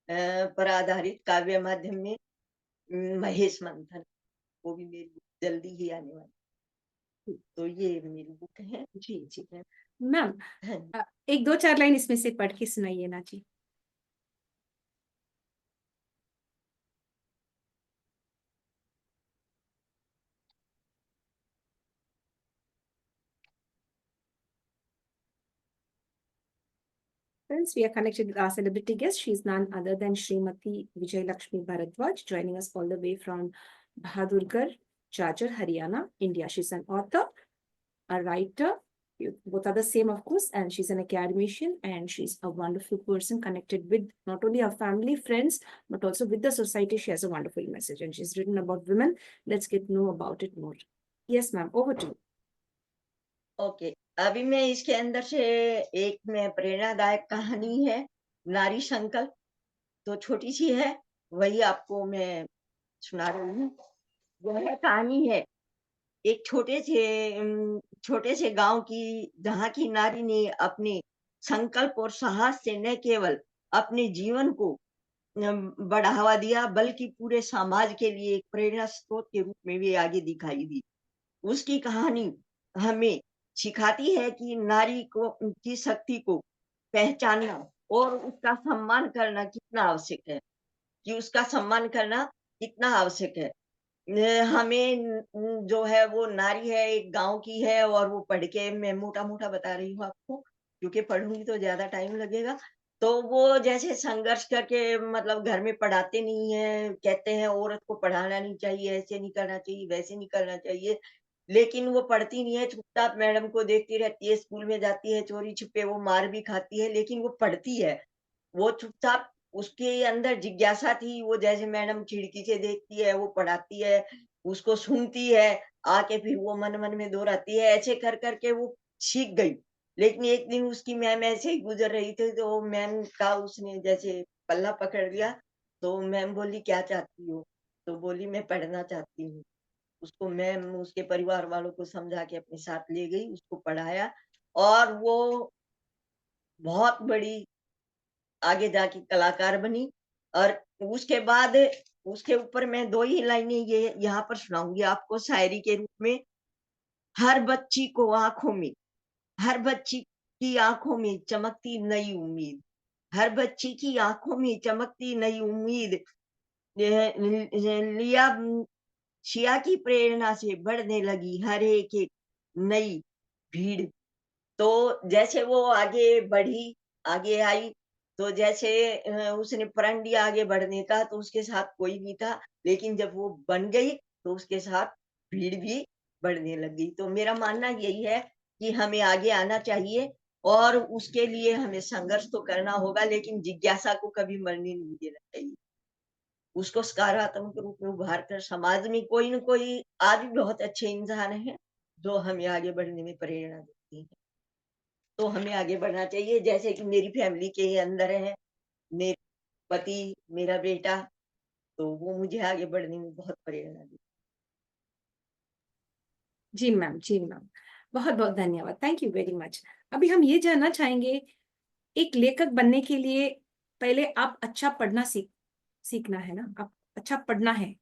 पर आधारित काव्य माध्यम में, महेश मंथन। वो भी मेरी जल्दी ही आने वाली। तो ये मेरी बुक है। जी जी मैम, हाँ। एक दो चार लाइन इसमें से पढ़ के सुनाइए ना जी। Friends, we are connected with our celebrity guest. She is none other than Srimati Vijay Lakshmi Bharadwaj, joining us all the way from Bahadurgarh, Jajjar, Haryana, India. She's an author, a writer. Both are the same, of course, and she's an academician, and she's a wonderful person connected with not only her family, friends, but also with the society. She has a wonderful message, and she's written about women. Let's get to know about it more. Yes, ma'am. Over to you. Okay, अभी मैं इसके अंदर से एक में प्रेरणादायक कहानी है, नारी संकल्प, तो छोटी सी है, वही आपको मैं सुना रही हूँ। वह कहानी है एक छोटे से गांव की, जहाँ की नारी ने अपने संकल्प और साहस से न केवल अपने जीवन को बढ़ावा दिया, बल्कि पूरे समाज के लिए एक प्रेरणा स्रोत के रूप में भी आगे दिखाई दी। उसकी कहानी हमें सिखाती है कि नारी को की शक्ति को पहचानना और उसका सम्मान करना कितना आवश्यक है, कि उसका सम्मान करना कितना आवश्यक है। हमें जो है वो नारी है, एक गाँव की है, और वो पढ़ के, मैं मोटा-मोटा बता रही हूँ आपको, क्योंकि पढ़ूँगी तो ज़्यादा टाइम लगेगा। तो वो जैसे संघर्ष करके, मतलब घर में पढ़ाते नहीं हैं, कहते हैं औरत को पढ़ाना नहीं चाहिए, ऐसे नहीं करना चाहिए, वैसे नहीं करना चाहिए। लेकिन वो पढ़ती नहीं है, चुपचाप मैडम को देखती रहती है, स्कूल में जाती है, चोरी-छुपे वो मार भी खाती है, लेकिन वो पढ़ती है। वो चुपचाप, उसके अंदर जिज्ञासा थी, वो जैसे मैडम खिड़की से देखती है, वो पढ़ाती है, उसको सुनती है, आके फिर वो मन-मन में दोहराती है, ऐसे कर के वो सीख गई। लेकिन एक दिन उसकी मैम ऐसे ही गुज़र रही थी, तो मैम का उसने जैसे पल्ला पकड़ लिया, तो मैम बोली, "क्या चाहती हो?" तो बोली, "मैं पढ़ना चाहती हूँ।" उसको मैम उसके परिवार वालों को समझा के अपने साथ ले गई, उसको पढ़ाया, और वो बहुत बड़ी आगे जाके कलाकार बनी। और उसके बाद उसके ऊपर मैं 2 ही लाइनें ये यहाँ पर सुनाऊँगी आपको शायरी के रूप में। हर बच्ची को आँखों में, हर बच्ची की आँखों में चमकती नई उम्मीद, हर बच्ची की आँखों में चमकती नई उम्मीद, लिया शिया की प्रेरणा से बढ़ने लगी हर एक नई भीड़। तो जैसे वो आगे बढ़ी, आगे आई, तो जैसे उसने प्रण लिया आगे बढ़ने का, तो उसके साथ कोई नहीं था, लेकिन जब वो बन गई, तो उसके साथ भीड़ भी बढ़ने लगी। तो मेरा मानना यही है कि हमें आगे आना चाहिए, और उसके लिए हमें संघर्ष तो करना होगा, लेकिन जिज्ञासा को कभी मरने नहीं देना चाहिए। उसको सकारात्मक रूप में उभार कर समाज में कोई न कोई आज भी बहुत अच्छे इंसान हैं, जो हमें आगे बढ़ने में प्रेरणा देती हैं। तो हमें आगे बढ़ना चाहिए, जैसे कि मेरी फैमिली के अंदर है, मेरे पति, मेरा बेटा, तो वो मुझे आगे बढ़ने में बहुत प्रेरणा देते जी मैम, जी मैम। बहुत बहुत धन्यवाद। Thank you very much. अभी हम ये जानना चाहेंगे, एक लेखक बनने के लिए पहले आप अच्छा पढ़ना सीखना है ना। आप अच्छा पढ़ना है,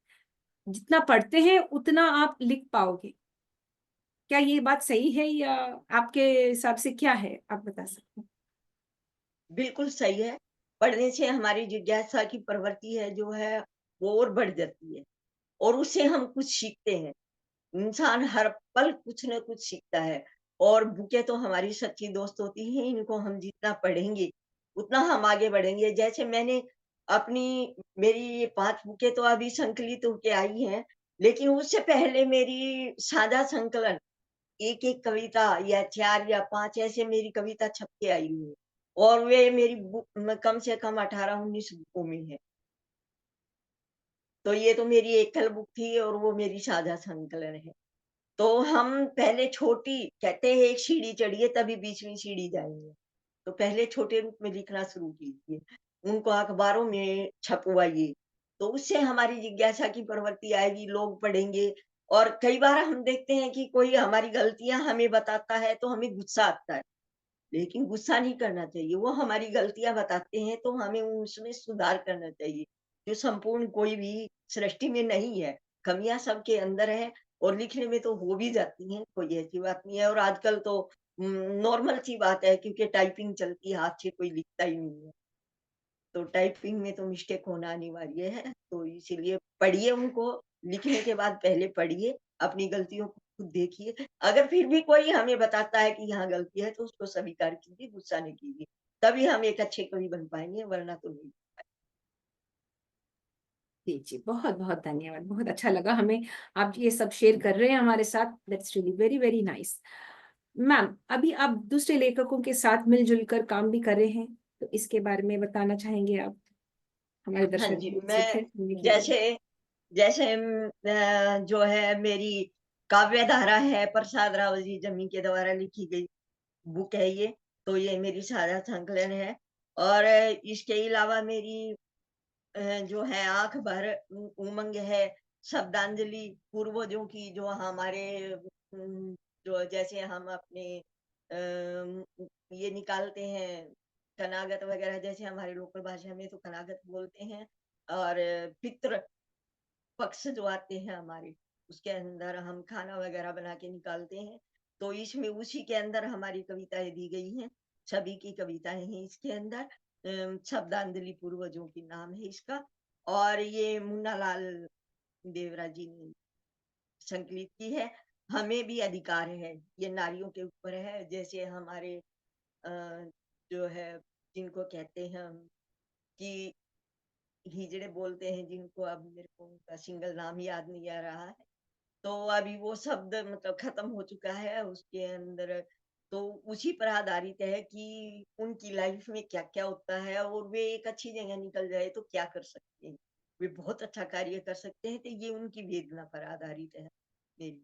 जितना पढ़ते हैं उतना आप लिख पाओगे। क्या ये बात सही है, या आपके हिसाब से क्या है, आप बता सकते हैं? बिल्कुल सही है, पढ़ने से हमारी जिज्ञासा की प्रवृत्ति है जो है, वो और बढ़ जाती है, और उससे हम कुछ सीखते हैं। इंसान हर पल कुछ न कुछ सीखता है, और बुकें तो हमारी सच्ची दोस्त होती हैं, इनको हम जितना पढ़ेंगे, उतना हम आगे बढ़ेंगे। जैसे मैंने अपनी मेरी ये 5 बुकें तो अभी संकलित होके आई हैं, लेकिन उससे पहले मेरी साझा संकलन 1-1 कविता या 4 या 5 ऐसे मेरी कविता छप के आई हुई है, और वे मेरी बुक में कम से कम 18-19 बुकों में है। तो ये तो मेरी एकल बुक थी, और वो मेरी साझा संकलन है। तो हम पहले छोटी, कहते हैं एक सीढ़ी चढ़िए तभी 20वीं सीढ़ी जाएँगे। तो पहले छोटे रूप में लिखना शुरू कीजिए, उनको अखबारों में छपवाइए, तो उससे हमारी जिज्ञासा की प्रवृत्ति आएगी, लोग पढ़ेंगे। और कई बार हम देखते हैं कि कोई हमारी गलतियाँ हमें बताता है, तो हमें गुस्सा आता है। लेकिन गुस्सा नहीं करना चाहिए, वो हमारी गलतियाँ बताते हैं, तो हमें उसमें सुधार करना चाहिए। जो संपूर्ण कोई भी सृष्टि में नहीं है, कमियाँ सबके अंदर हैं, और लिखने में तो हो भी जाती हैं, कोई ऐसी बात नहीं है। और आजकल तो नॉर्मल सी बात है, क्योंकि टाइपिंग चलती है, हाथ से कोई लिखता ही नहीं है। तो टाइपिंग में तो मिस्टेक होना अनिवार्य है, तो इसीलिए पढ़िए उनको, लिखने के बाद पहले पढ़िए, अपनी गलतियों को खुद देखिए। अगर फिर भी कोई हमें बताता है कि यहाँ गलती है, तो उसको स्वीकार कीजिए, गुस्सा नहीं कीजिए। तभी हम एक अच्छे कवि बन पाएँगे, वरना तो नहीं। जी, जी। बहुत-बहुत धन्यवाद। बहुत अच्छा लगा हमें आप ये सब शेयर कर रहे हैं हमारे साथ। That's really very, very nice. Ma'am, अभी आप दूसरे लेखकों के साथ मिल-जुल कर काम भी कर रहे हैं, तो इसके बारे में बताना चाहेंगे आप? हमारे हाँ दर्शक जी, भी उत्सुक मैं हैं सुनने के लिए। जैसे जैसे जो है मेरी काव्य धारा है, प्रसाद रावल जी जमी के द्वारा लिखी गई बुक है ये, तो ये मेरी साझा संकलन है। और इसके अलावा मेरी जो है आँख भर उमंग है, शब्दांजलि पूर्वजों की, जो हमारे जो जैसे हम अपने ये निकालते हैं कनागत वगैरह, जैसे हमारे लोकल भाषा में तो कनागत बोलते हैं। और पितृ पक्ष जो आते हैं हमारे, उसके अंदर हम खाना वगैरह बना के निकालते हैं। तो इसमें उसी के अंदर हमारी कविताएँ दी गई हैं, सभी की कविताएँ हैं इसके अंदर। शब्दांजलि पूर्वजों की नाम है इसका। और ये मुन्ना लाल देवरा जी ने संकलित की है। हमें भी अधिकार है, ये नारियों के ऊपर है। जैसे हमारे अ, जो है जिनको कहते हैं हम कि हिजड़े बोलते हैं जिनको, अब मेरे को उनका सिंगल नाम याद नहीं आ रहा है। तो अभी वो शब्द मतलब खत्म हो चुका है उसके अंदर। तो उसी पर आधारित है कि उनकी लाइफ में क्या-क्या होता है और वे एक अच्छी जगह निकल जाए तो क्या कर सकते हैं। वे बहुत अच्छा कार्य कर सकते हैं, तो ये उनकी वेदना पर आधारित है मेरी।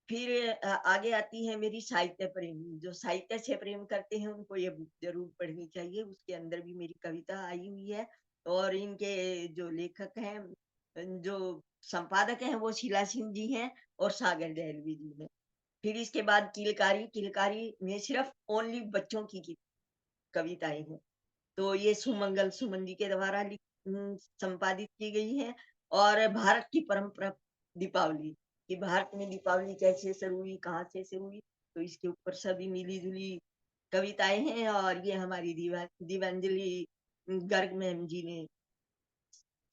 फिर आगे आती है मेरी साहित्य प्रेमी, जो साहित्य से प्रेम करते हैं उनको ये बुक ज़रूर पढ़नी चाहिए। उसके अंदर भी मेरी कविता आई हुई है। और इनके जो लेखक हैं, जो संपादक हैं, वो शीला सिंह जी हैं और सागर दहलवी जी हैं। फिर इसके बाद किलकारी, किलकारी में सिर्फ़ ओनली बच्चों की कविताएँ हैं। तो ये सुमंगल सुमन जी के द्वारा संपादित की गई है। और भारत की परंपरा दीपावली, कि भारत में दीपावली कैसे शुरू हुई, कहाँ से शुरू हुई, तो इसके ऊपर सभी मिली-जुली कविताएँ हैं। और ये हमारी दीवांजलि गर्ग मैम जी ने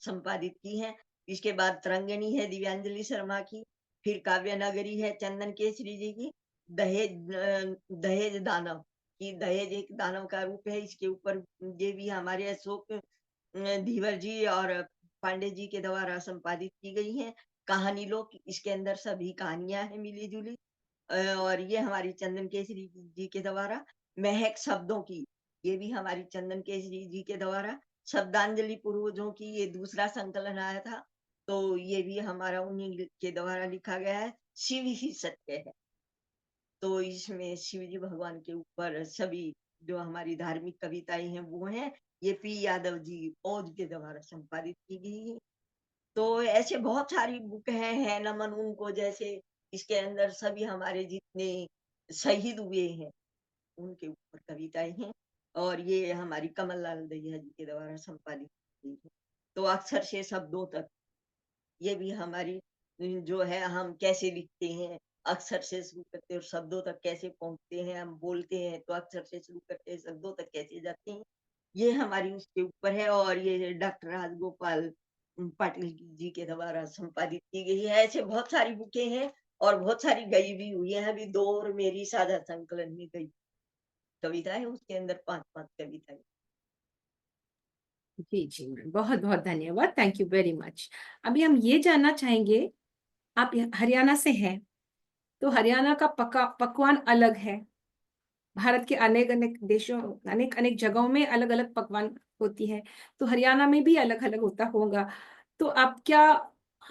संपादित की हैं। इसके बाद तरंगिणी है दिव्यांजलि शर्मा की। फिर काव्य नगरी है चंदन केसरी जी की। दहेज दानव, कि दहेज एक दानव का रूप है। इसके ऊपर ये भी हमारे अशोक धीवर जी और पांडे जी के द्वारा संपादित की गई हैं। कहानी लोक, इसके अंदर सभी कहानियाँ हैं मिली-जुली। और ये हमारी चंदन केसरी जी के द्वारा। महक शब्दों की, ये भी हमारी चंदन केसरी जी के द्वारा। शब्दांजलि पूर्वजों की, ये दूसरा संकलन आया था, तो ये भी हमारा उन्हीं के द्वारा लिखा गया है। शिव ही सत्य है, तो इसमें शिव जी भगवान के ऊपर सभी जो हमारी धार्मिक कविताएँ हैं वो हैं। ये पी यादव जी ओज के द्वारा संपादित की गई है। तो ऐसे बहुत सारी बुक हैं, है नमन उनको, जैसे इसके अंदर सभी हमारे जितने शहीद हुए हैं, उनके ऊपर कविताएँ हैं। और ये हमारी कमल लाल दहिया जी के द्वारा संपादित की गई है। तो अक्षर से शब्दों तक, ये भी हमारी जो है हम कैसे लिखते हैं, अक्षर से शुरू करते हैं और शब्दों तक कैसे पहुँचते हैं, हम बोलते हैं तो अक्षर से शुरू करते हैं, शब्दों तक कैसे जाते हैं, ये हमारी उसके ऊपर है। और ये डॉक्टर राजगोपाल पाटिल जी के द्वारा संपादित की गई है। ऐसे बहुत सारी बुकें हैं और बहुत सारी गई भी हुई हैं। अभी 2 और मेरी साझा संकलन में गई कविता है, उसके अंदर 5-5 कविताएँ। जी, जी मैम। बहुत-बहुत धन्यवाद। Thank you very much. अभी हम ये जानना चाहेंगे, आप हरियाणा से हैं, तो हरियाणा का पकवान अलग है। भारत के अनेक-अनेक देशों अनेक-अनेक जगहों में अलग-अलग पकवान होती है, तो हरियाणा में भी अलग-अलग होता होगा। तो आप क्या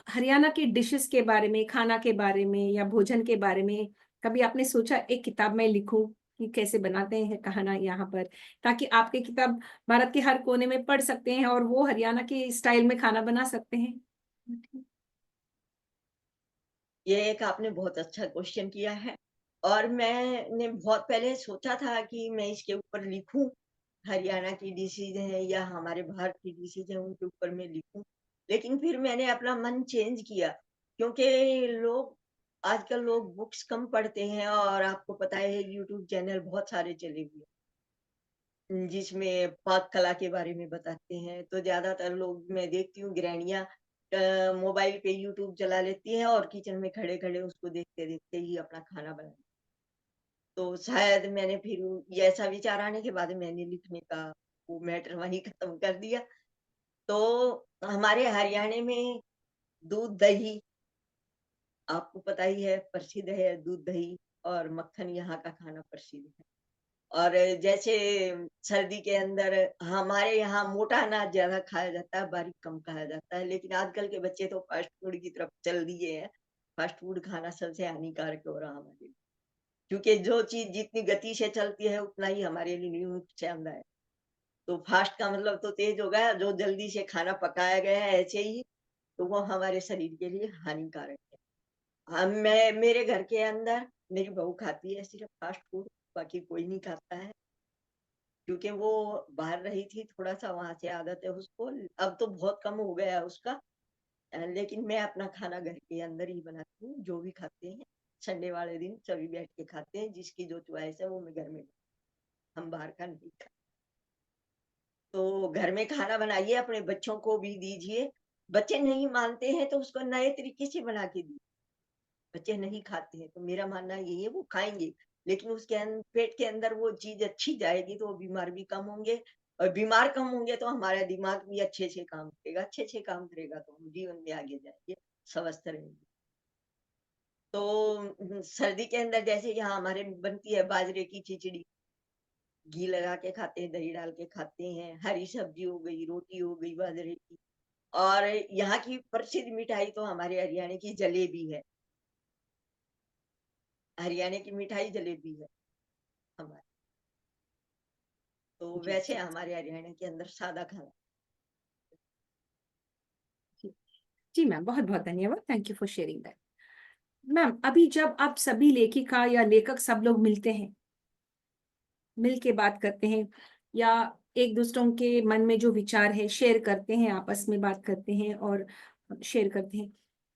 हरियाणा की डिशेज़ के बारे में, खाना के बारे में या भोजन के बारे में कभी आपने सोचा एक किताब में लिखूँ कि कैसे बनाते हैं खाना यहाँ पर, ताकि आपकी किताब भारत के हर कोने में पढ़ सकते हैं और वो हरियाणा के स्टाइल में खाना बना सकते हैं? ये एक आपने बहुत अच्छा क्वेश्चन किया है। और मैंने बहुत पहले सोचा था कि मैं इसके ऊपर लिखूं, हरियाणा की डिशेज हैं या हमारे भारत की डिशेज हैं उनके ऊपर मैं लिखूं। लेकिन फिर मैंने अपना मन चेंज किया, क्योंकि लोग आजकल लोग बुक्स कम पढ़ते हैं और आपको पता है यूट्यूब चैनल बहुत सारे चले हुए हैं, जिसमें पाक कला के बारे में बताते हैं। तो ज्यादातर लोग मैं देखती हूँ गृहिणियां मोबाइल पे यूट्यूब चला लेती हैं और किचन में खड़े-खड़े उसको देखते-देखते ही अपना खाना बनाती हैं। तो शायद मैंने फिर ये ऐसा विचार आने के बाद मैंने लिखने का वो मैटर वहीं खत्म कर दिया। तो हमारे हरियाणा में दूध दही आपको पता ही है प्रसिद्ध है, दूध दही और मक्खन यहाँ का खाना प्रसिद्ध है। और जैसे सर्दी के अंदर हमारे यहाँ मोटा अनाज ज्यादा खाया जाता है, बारीक कम खाया जाता है, लेकिन आजकल के बच्चे तो फास्ट फूड की तरफ चल दिए हैं। फास्ट फूड खाना सबसे हानिकारक हो रहा हमारे लिए, क्योंकि जो चीज जितनी गति से चलती है उतना ही हमारे लिए नुकसानदायक है। तो फास्ट का मतलब तो तेज हो गया, जो जल्दी से खाना पकाया गया है ऐसे ही, तो वो हमारे शरीर के लिए हानिकारक है। हम मैं मेरे घर के अंदर मेरी बहू खाती है सिर्फ फास्ट फूड, बाकी कोई नहीं खाता है, क्योंकि वो बाहर रही थी, थोड़ा-सा वहाँ से आदत है उसको। अब तो बहुत कम हो गया है उसका। लेकिन मैं अपना खाना घर के अंदर ही बनाती हूँ, जो भी खाते हैं। संडे वाले दिन सभी बैठ के खाते हैं, जिसकी जो चॉइस है वो मैं घर में, हम बाहर का नहीं खाते। तो घर में खाना बनाइए, अपने बच्चों को भी दीजिए। बच्चे नहीं मानते हैं तो उसको नए तरीके से बना के दीजिए। बच्चे नहीं खाते हैं, तो मेरा मानना यही है वो खाएँगे, लेकिन उसके पेट के अंदर वो चीज़ अच्छी जाएगी तो वो बीमार भी कम होंगे, और बीमार कम होंगे तो हमारा दिमाग भी अच्छे से काम करेगा, अच्छे से काम करेगा तो हम जीवन में आगे जाएँगे, स्वस्थ रहेंगे। तो सर्दी के अंदर जैसे यहाँ हमारे बनती है बाजरे की खिचड़ी, घी लगा के खाते हैं, दही डाल के खाते हैं, हरी सब्जी हो गई, रोटी हो गई बाजरे की। और यहाँ की प्रसिद्ध मिठाई तो हमारे हरियाणा की जलेबी है। हरियाणा की मिठाई जलेबी है हमारी। तो जी वैसे जी हमारे हरियाणा के अंदर सादा खाना। जी जी मैम, बहुत बहुत धन्यवाद। Thank you for sharing that. Ma'am, अभी जब आप सभी लेखिका या लेखक सब लोग मिलते हैं, मिल के बात करते हैं, या एक दूसरों के मन में जो विचार है शेयर करते हैं, आपस में बात करते हैं और शेयर करते हैं,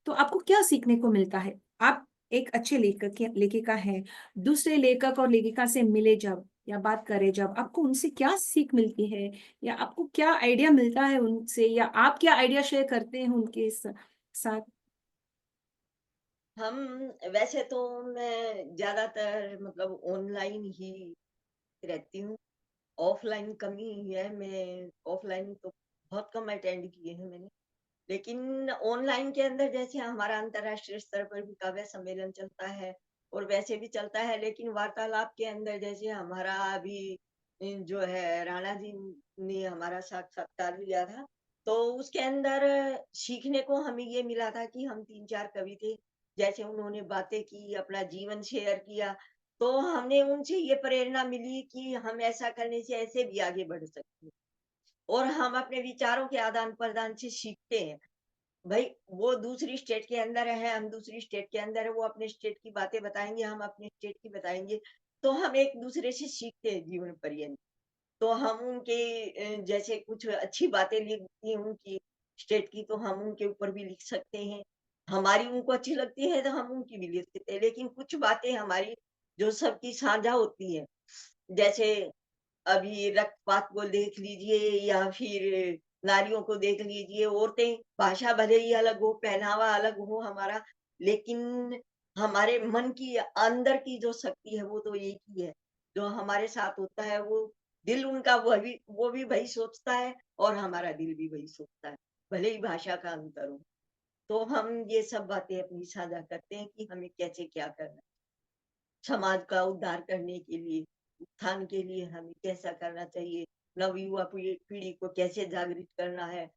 तो आपको क्या सीखने को मिलता है? आप एक अच्छे लेखक या लेखिका हैं, दूसरे लेखक और लेखिका से मिले जब या बात करें जब, आपको उनसे क्या सीख मिलती है, या आपको क्या आइडिया मिलता है उनसे, या आप क्या आइडिया शेयर करते हैं उनके साथ? हम वैसे तो मैं ज़्यादातर मतलब ऑनलाइन ही रहती हूँ, ऑफ़लाइन कम ही है। मैं ऑफ़लाइन तो बहुत कम अटेंड किए हैं मैंने। लेकिन ऑनलाइन के अंदर जैसे हमारा अंतर्राष्ट्रीय स्तर पर भी काव्य सम्मेलन चलता है और वैसे भी चलता है, लेकिन वार्तालाप के अंदर जैसे हमारा अभी जो है राणा जी ने हमारा साक्षात्कार लिया था, तो उसके अंदर सीखने को हमें ये मिला था कि हम 3-4 कवि थे, जैसे उन्होंने बातें की, अपना जीवन शेयर किया, तो हमने उनसे ये प्रेरणा मिली कि हम ऐसा करने से ऐसे भी आगे बढ़ सकते हैं, और हम अपने विचारों के आदान-प्रदान से सीखते हैं। भई वो दूसरी स्टेट के अंदर है, हम दूसरी स्टेट के अंदर है, वो अपने स्टेट की बातें बताएँगे, हम अपने स्टेट की बताएँगे, तो हम एक-दूसरे से सीखते हैं जीवन पर्यंत। तो हम उनके जैसे कुछ अच्छी बातें लिख दी उनकी स्टेट की, तो हम उनके ऊपर भी लिख सकते हैं। हमारी उनको अच्छी लगती है, तो हम उनकी भी लिख सकते हैं, लेकिन कुछ बातें हमारी जो सबकी साझा होती हैं, जैसे अभी रक्तपात को देख लीजिए या फिर नारियों को देख लीजिए, औरतें भाषा भले ही अलग हो, पहनावा अलग हो हमारा, लेकिन हमारे मन की अंदर की जो शक्ति है वो तो एक ही है। जो हमारे साथ होता है वो दिल उनका वो भी वही सोचता है और हमारा दिल भी वही सोचता है, भले ही भाषा का अंतर हो। तो हम ये सब बातें अपनी साझा करते हैं कि हमें कैसे क्या करना है। समाज का उद्धार करने के लिए, उत्थान के लिए हमें कैसा करना चाहिए, नवयुवा पीढ़ी पीढ़ी को कैसे जागृत करना है,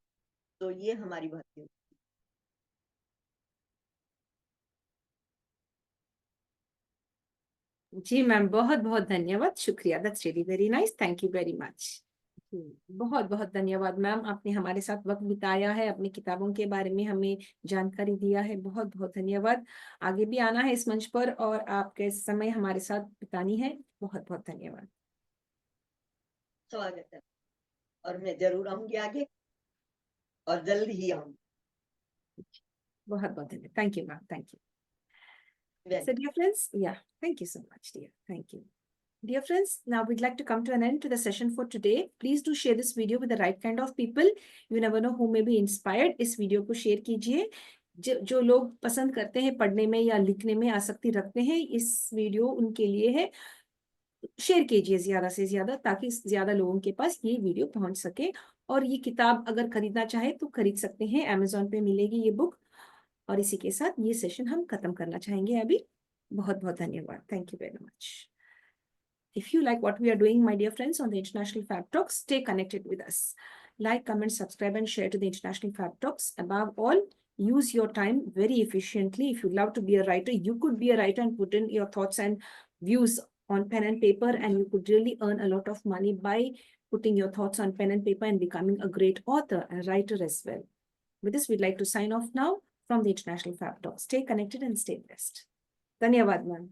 तो ये हमारी बातें हैं। जी मैम, बहुत बहुत धन्यवाद, शुक्रिया। That's really very nice, thank you very much. बहुत बहुत धन्यवाद मैम, आपने हमारे साथ वक्त बिताया है, अपनी किताबों के बारे में हमें जानकारी दिया है। बहुत बहुत धन्यवाद। आगे भी आना है इस मंच पर और आपके समय हमारे साथ बितानी है। बहुत बहुत धन्यवाद। स्वागत है, और मैं ज़रूर आऊँगी आगे, और जल्द ही आऊँगी। बहुत बहुत धन्यवाद। Thank you ma'am, thank you. Well So dear friends, yeah, thank you so much, dear. Thank you. Dear friends, now we'd like to come to an end to the session for today. Please do share this video with the right kind of people. You never know who may be inspired. इस video को share कीजिए जो लोग पसंद करते हैं पढ़ने में या लिखने में आसक्ति रखते हैं, इस वीडियो उनके लिए है। शेयर कीजिए ज्यादा से ज्यादा, ताकि ज्यादा लोगों के पास ये वीडियो पहुंच सके। और ये किताब अगर खरीदना चाहे तो खरीद सकते हैं, Amazon पे मिलेगी ये बुक। और इसी के साथ ये सेशन हम खत्म करना चाहेंगे अभी। बहुत बहुत धन्यवाद। Thank you very much. If you like what we are doing, my dear friends, on the International Fab Talks, stay connected with us. Like, comment, subscribe, and share to the International Fab Talks. Above all, use your time very efficiently. If you love to be a writer, you could be a writer and put in your thoughts and views on pen and paper, and you could really earn a lot of money by putting your thoughts on pen and paper and becoming a great author and writer as well. With this, we'd like to sign off now from the International Fab Talks. Stay connected and stay blessed. Dhanyavad, man.